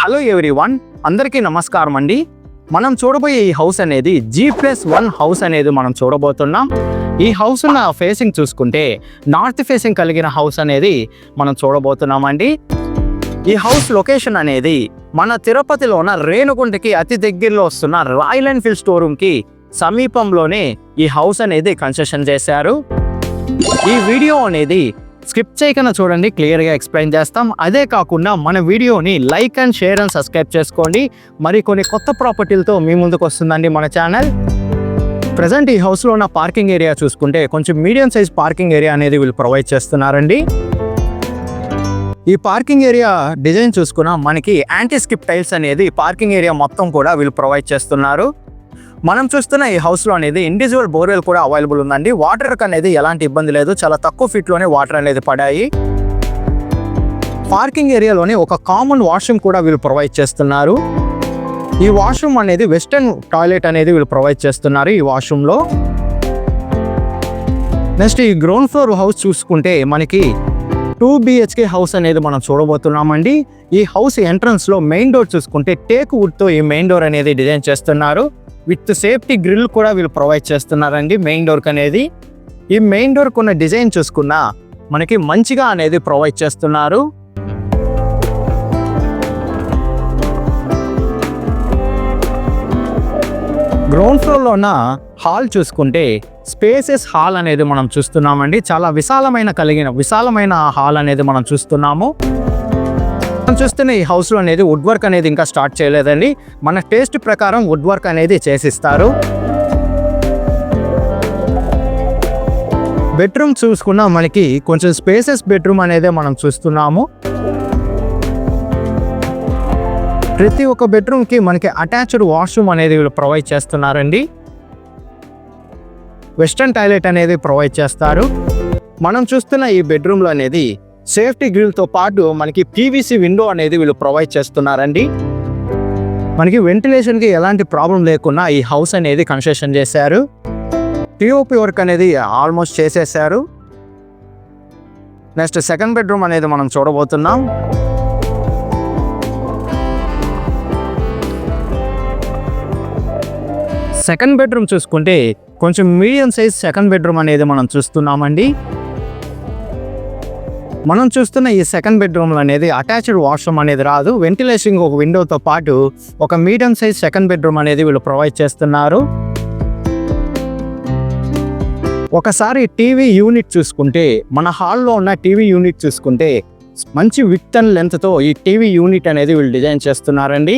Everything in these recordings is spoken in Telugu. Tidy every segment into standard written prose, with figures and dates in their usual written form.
హలో ఎవ్రీవన్, అందరికీ నమస్కారం అండి. మనం చూడబోయే ఈ హౌస్ అనేది G+1 హౌస్ అనేది మనం చూడబోతున్నాం. ఈ హౌస్ ఉన్న ఫేసింగ్ చూసుకుంటే నార్త్ ఫేసింగ్ కలిగిన హౌస్ అనేది మనం చూడబోతున్నామండి. ఈ హౌస్ లొకేషన్ అనేది మన తిరుపతిలో ఉన్న రేణుగుంటకి అతి దగ్గరలో వస్తున్న రాయల్ ఎన్ఫీల్డ్ స్టోరూమ్కి సమీపంలోనే ఈ హౌస్ అనేది కన్స్ట్రక్షన్ చేశారు. ఈ వీడియో అనేది స్కిప్ చేయకుండా చూడండి, క్లియర్గా ఎక్స్ప్లెయిన్ చేస్తాం. అదే కాకుండా మన వీడియోని like and share and subscribe చేసుకోండి. మరి కొన్ని కొత్త ప్రాపర్టీలతో మీ ముందుకు వస్తుందండి మన ఛానల్. ప్రజెంట్ ఈ హౌస్లో ఉన్న పార్కింగ్ ఏరియా చూసుకుంటే కొంచెం మీడియం సైజ్ పార్కింగ్ ఏరియా అనేది వీళ్ళు ప్రొవైడ్ చేస్తున్నారండి. ఈ పార్కింగ్ ఏరియా డిజైన్ చూసుకున్నా మనకి యాంటీ స్కిప్ టైల్స్ అనేది పార్కింగ్ ఏరియా మొత్తం కూడా వీళ్ళు ప్రొవైడ్ చేస్తున్నారు. మనం చూస్తున్న ఈ హౌస్లో అనేది ఇండివిజువల్ బోర్వెల్ కూడా అవైలబుల్ ఉందండి. వాటర్కి అనేది ఎలాంటి ఇబ్బంది లేదు, చాలా తక్కువ ఫీట్లోనే వాటర్ అనేది పడాయి. పార్కింగ్ ఏరియాలోనే ఒక కామన్ వాష్రూమ్ కూడా వీళ్ళు ప్రొవైడ్ చేస్తున్నారు. ఈ వాష్రూమ్ అనేది వెస్టర్న్ టాయిలెట్ అనేది వీళ్ళు ప్రొవైడ్ చేస్తున్నారు ఈ వాష్రూమ్లో. నెక్స్ట్ ఈ గ్రౌండ్ ఫ్లోర్ హౌస్ చూసుకుంటే మనకి 2 BHK హౌస్ అనేది మనం చూడబోతున్నామండి. ఈ హౌస్ ఎంట్రన్స్లో మెయిన్ డోర్ చూసుకుంటే టేక్ వుడ్తో ఈ మెయిన్ డోర్ అనేది డిజైన్ చేస్తున్నారు. విత్ సేఫ్టీ గ్రిల్ కూడా వీళ్ళు ప్రొవైడ్ చేస్తున్నారండి మెయిన్ డోర్కి అనేది. ఈ మెయిన్ డోర్కి ఉన్న డిజైన్ చూసుకున్నా మనకి మంచిగా అనేది ప్రొవైడ్ చేస్తున్నారు. గ్రౌండ్ ఫ్లోర్లో ఉన్న హాల్ చూసుకుంటే స్పేసెస్ హాల్ అనేది మనం చూస్తున్నామండి. చాలా విశాలమైన హాల్ అనేది మనం చూస్తున్నాము. మనం చూస్తున్న ఈ హౌస్లో అనేది వుడ్ వర్క్ అనేది ఇంకా స్టార్ట్ చేయలేదండి. మన టేస్ట్ ప్రకారం వుడ్ వర్క్ అనేది చేసిస్తారు. బెడ్రూమ్ చూసుకున్నా మనకి కొంచెం స్పేసెస్ బెడ్రూమ్ అనేది మనం చూస్తున్నాము. ప్రతి ఒక్క బెడ్రూమ్కి మనకి అటాచ్డ్ వాష్రూమ్ అనేది వీళ్ళు ప్రొవైడ్ చేస్తున్నారండి. వెస్టర్న్ టాయిలెట్ అనేది ప్రొవైడ్ చేస్తారు. మనం చూస్తున్న ఈ బెడ్రూమ్లో అనేది సేఫ్టీ గ్రిల్తో పాటు మనకి PVC విండో అనేది వీళ్ళు ప్రొవైడ్ చేస్తున్నారండి. మనకి వెంటిలేషన్కి ఎలాంటి ప్రాబ్లం లేకుండా ఈ హౌస్ అనేది కన్స్ట్రక్షన్ చేశారు. POP వర్క్ అనేది ఆల్మోస్ట్ చేసేసారు. నెక్స్ట్ సెకండ్ బెడ్రూమ్ అనేది మనం చూడబోతున్నాం. సెకండ్ బెడ్రూమ్ చూసుకుంటే కొంచెం మీడియం సైజ్ సెకండ్ బెడ్రూమ్ అనేది మనం చూస్తున్నామండి. మనం చూస్తున్న ఈ సెకండ్ బెడ్రూమ్లో అనేది అటాచ్డ్ వాష్రూమ్ అనేది రాదు. వెంటిలేషన్ ఒక విండోతో పాటు ఒక మీడియం సైజ్ సెకండ్ బెడ్రూమ్ అనేది వీళ్ళు ప్రొవైడ్ చేస్తున్నారు. ఒకసారి టీవీ యూనిట్ చూసుకుంటే మన హాల్లో ఉన్న టీవీ యూనిట్ చూసుకుంటే మంచి విడ్త్ అండ్ లెంత్తో ఈ టీవీ యూనిట్ అనేది వీళ్ళు డిజైన్ చేస్తున్నారండి.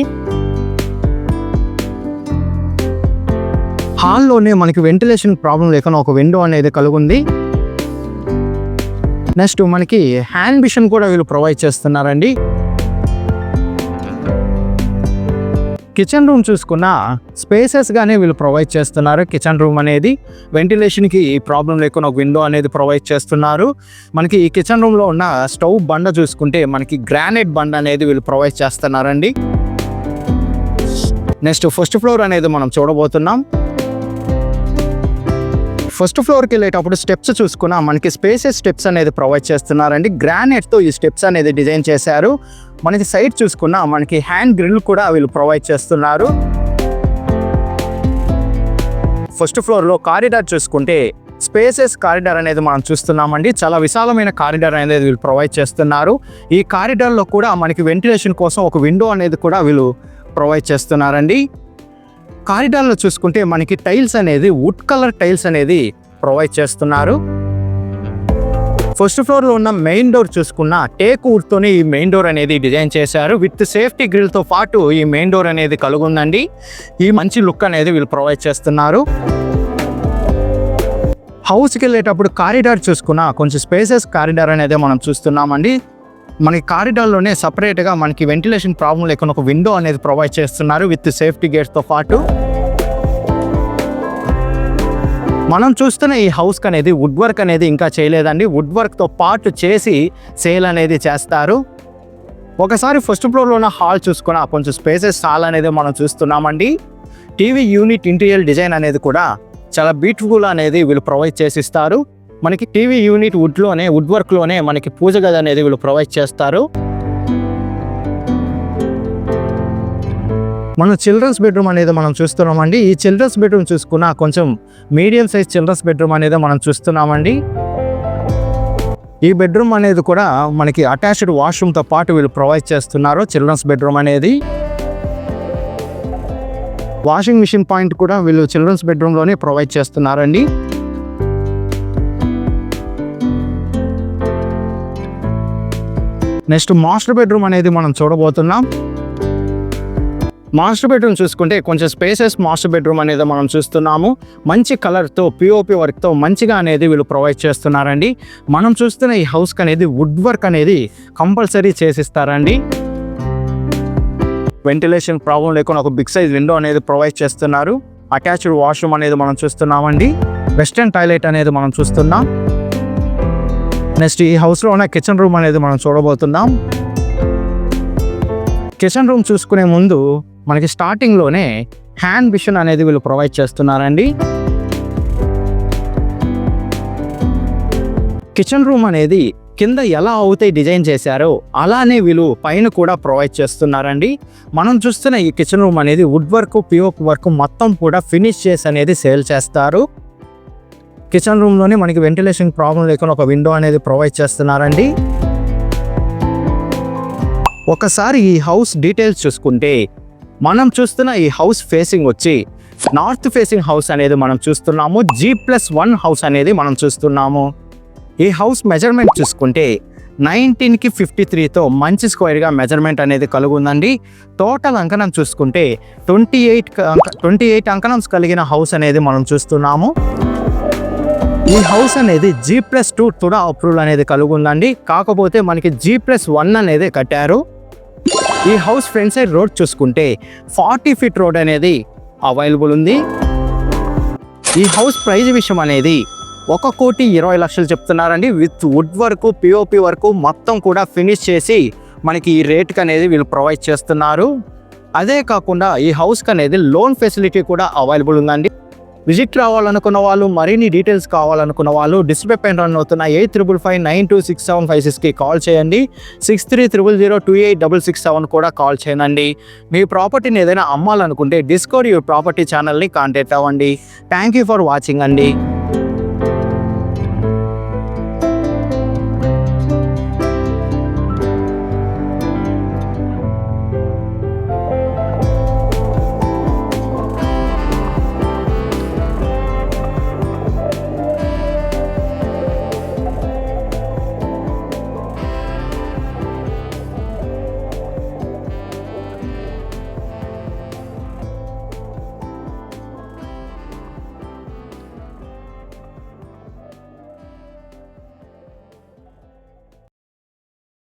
హాల్లోనే మనకి వెంటిలేషన్ ప్రాబ్లం లేకుండా ఒక విండో అనేది కలుగుంది. నెక్స్ట్ మనకి హ్యాండ్ మిషన్ కూడా వీళ్ళు ప్రొవైడ్ చేస్తున్నారండి. కిచెన్ రూమ్ చూసుకున్న స్పేసెస్గానే వీళ్ళు ప్రొవైడ్ చేస్తున్నారు. కిచెన్ రూమ్ అనేది వెంటిలేషన్కి ప్రాబ్లం లేకుండా ఒక విండో అనేది ప్రొవైడ్ చేస్తున్నారు. మనకి ఈ కిచెన్ రూమ్లో ఉన్న స్టవ్ బండ చూసుకుంటే మనకి గ్రానైట్ బండ అనేది వీళ్ళు ప్రొవైడ్ చేస్తున్నారండి. నెక్స్ట్ ఫస్ట్ ఫ్లోర్ అనేది మనం చూడబోతున్నాం. ఫస్ట్ ఫ్లోర్కి వెళ్ళేటప్పుడు స్టెప్స్ చూసుకున్నా మనకి స్పేసెస్ స్టెప్స్ అనేది ప్రొవైడ్ చేస్తున్నారండి. గ్రానైట్తో ఈ స్టెప్స్ అనేది డిజైన్ చేశారు. మనకి సైడ్ చూసుకున్నా మనకి హ్యాండ్ గ్రిల్ కూడా వీళ్ళు ప్రొవైడ్ చేస్తున్నారు. ఫస్ట్ ఫ్లోర్లో కారిడార్ చూసుకుంటే స్పేసెస్ కారిడార్ అనేది మనం చూస్తున్నామండి. చాలా విశాలమైన కారిడార్ అనేది వీళ్ళు ప్రొవైడ్ చేస్తున్నారు. ఈ కారిడార్లో కూడా మనకి వెంటిలేషన్ కోసం ఒక విండో అనేది కూడా వీళ్ళు ప్రొవైడ్ చేస్తున్నారండి. కారిడార్లో చూసుకుంటే మనకి టైల్స్ అనేది వుడ్ కలర్ టైల్స్ అనేది ప్రొవైడ్ చేస్తున్నారు. ఫస్ట్ ఫ్లోర్లో ఉన్న మెయిన్ డోర్ చూసుకున్న టేక్ వుడ్తోనే ఈ మెయిన్ డోర్ అనేది డిజైన్ చేశారు. విత్ సేఫ్టీ గ్రిల్తో పాటు ఈ మెయిన్ డోర్ అనేది కలుగుందండి. ఈ మంచి లుక్ అనేది వీళ్ళు ప్రొవైడ్ చేస్తున్నారు. హౌస్కి వెళ్ళేటప్పుడు కారిడార్ చూసుకున్న కొంచెం స్పేసెస్ కారిడార్ అనేది మనం చూస్తున్నామండి. మనకి కారిడార్లోనే సపరేట్గా మనకి వెంటిలేషన్ ప్రాబ్లం లేకుండా ఒక విండో అనేది ప్రొవైడ్ చేస్తున్నారు విత్ సేఫ్టీ గేట్స్తో పాటు. మనం చూస్తున్న ఈ హౌస్కి అనేది వుడ్ వర్క్ అనేది ఇంకా చేయలేదండి. వుడ్ వర్క్తో పాటు చేసి సేల్ అనేది చేస్తారు. ఒకసారి ఫస్ట్ ఫ్లోర్లో ఉన్న హాల్ చూసుకున్న కొంచెం స్పేసెస్ హాల్ అనేది మనం చూస్తున్నామండి. టీవీ యూనిట్ ఇంటీరియర్ డిజైన్ అనేది కూడా చాలా బ్యూటిఫుల్ అనేది వీళ్ళు ప్రొవైడ్ చేసిస్తారు. మనకి టీవీ యూనిట్ వుడ్ వర్క్లోనే మనకి పూజ గది అనేది వీళ్ళు ప్రొవైడ్ చేస్తారు. మన చిల్డ్రన్స్ బెడ్రూమ్ అనేది మనం చూస్తున్నామండి. ఈ చిల్డ్రన్స్ బెడ్రూమ్ చూసుకున్న కొంచెం మీడియం సైజ్ చిల్డ్రన్స్ బెడ్రూమ్ అనేది మనం చూస్తున్నామండి. ఈ బెడ్రూమ్ అనేది కూడా మనకి అటాచ్డ్ వాష్రూమ్తో పాటు వీళ్ళు ప్రొవైడ్ చేస్తున్నారు. చిల్డ్రన్స్ బెడ్రూమ్ అనేది వాషింగ్ మిషన్ పాయింట్ కూడా వీళ్ళు చిల్డ్రన్స్ బెడ్రూమ్లోనే ప్రొవైడ్ చేస్తున్నారండి. నెక్స్ట్ మాస్టర్ బెడ్రూమ్ అనేది మనం చూడబోతున్నాం. మాస్టర్ బెడ్రూమ్ చూసుకుంటే కొంచెం స్పేసెస్ మాస్టర్ బెడ్రూమ్ అనేది మనం చూస్తున్నాము. మంచి కలర్తో పిఓపి వర్క్తో మంచిగా అనేది వీళ్ళు ప్రొవైడ్ చేస్తున్నారండి. మనం చూస్తున్న ఈ హౌస్కి అనేది వుడ్ వర్క్ అనేది కంపల్సరీ చేసిస్తారండి. వెంటిలేషన్ ప్రాబ్లం లేకుండా ఒక బిగ్ సైజ్ విండో అనేది ప్రొవైడ్ చేస్తున్నారు. అటాచ్డ్ వాష్రూమ్ అనేది మనం చూస్తున్నామండి. వెస్టర్న్ టాయిలెట్ అనేది మనం చూస్తున్నాం. నెక్స్ట్ ఈ హౌస్లో ఉన్న కిచెన్ రూమ్ అనేది మనం చూడబోతున్నాం. కిచెన్ రూమ్ చూసుకునే ముందు మనకి స్టార్టింగ్లోనే హ్యాండ్ మిషన్ అనేది వీళ్ళు ప్రొవైడ్ చేస్తున్నారండి. కిచెన్ రూమ్ అనేది కింద ఎలా అవుతాయి డిజైన్ చేశారో అలానే వీళ్ళు పైన కూడా ప్రొవైడ్ చేస్తున్నారండి. మనం చూస్తున్న ఈ కిచెన్ రూమ్ అనేది వుడ్ వర్క్ పిఓపి వర్క్ మొత్తం కూడా ఫినిష్ చేసి అనేది సేల్ చేస్తారు. కిచెన్ రూమ్లోనే మనకి వెంటిలేషన్ ప్రాబ్లం లేకుండా ఒక విండో అనేది ప్రొవైడ్ చేస్తున్నారండి. ఒకసారి ఈ హౌస్ డీటెయిల్స్ చూసుకుంటే మనం చూస్తున్న ఈ హౌస్ ఫేసింగ్ వచ్చి నార్త్ ఫేసింగ్ హౌస్ అనేది మనం చూస్తున్నాము. G+1 హౌస్ అనేది మనం చూస్తున్నాము. ఈ హౌస్ మెజర్మెంట్ చూసుకుంటే 19కి 53తో మంచి స్క్వేర్గా మెజర్మెంట్ అనేది కలుగుందండి. టోటల్ అంకణం చూసుకుంటే 28 అంకణం కలిగిన హౌస్ అనేది మనం చూస్తున్నాము. ఈ హౌస్ అనేది G+2 తుడా అప్రూవల్ అనేది కలుగుందండి. కాకపోతే మనకి G+1 అనేది కట్టారు. ఈ హౌస్ ఫ్రంట్ సైడ్ రోడ్ చూసుకుంటే 40 ఫీట్ రోడ్ అనేది అవైలబుల్ ఉంది. ఈ హౌస్ ప్రైజ్ విషయం అనేది 1,20,00,000 చెప్తున్నారండి. With wood work POP work మొత్తం కూడా ఫినిష్ చేసి మనకి ఈ రేట్కి అనేది వీళ్ళు ప్రొవైడ్ చేస్తున్నారు. అదే కాకుండా ఈ హౌస్కి అనేది లోన్ ఫెసిలిటీ కూడా అవైలబుల్ ఉందండి. విజిట్ రావాలనుకున్న వాళ్ళు మరిన్ని డీటెయిల్స్ కావాలనుకున్న వాళ్ళు డిస్ప్లే పైన రన్ అవుతున్న 8555926756కి కాల్ చేయండి. 6300028667 కూడా కాల్ చేయండి. మీ ప్రాపర్టీని ఏదైనా అమ్మాలనుకుంటే డిస్కవర్ యువర్ ప్రాపర్టీ ఛానల్ని కాంటాక్ట్ అవ్వండి. థ్యాంక్ యూ ఫర్ వాచింగ్ అండి.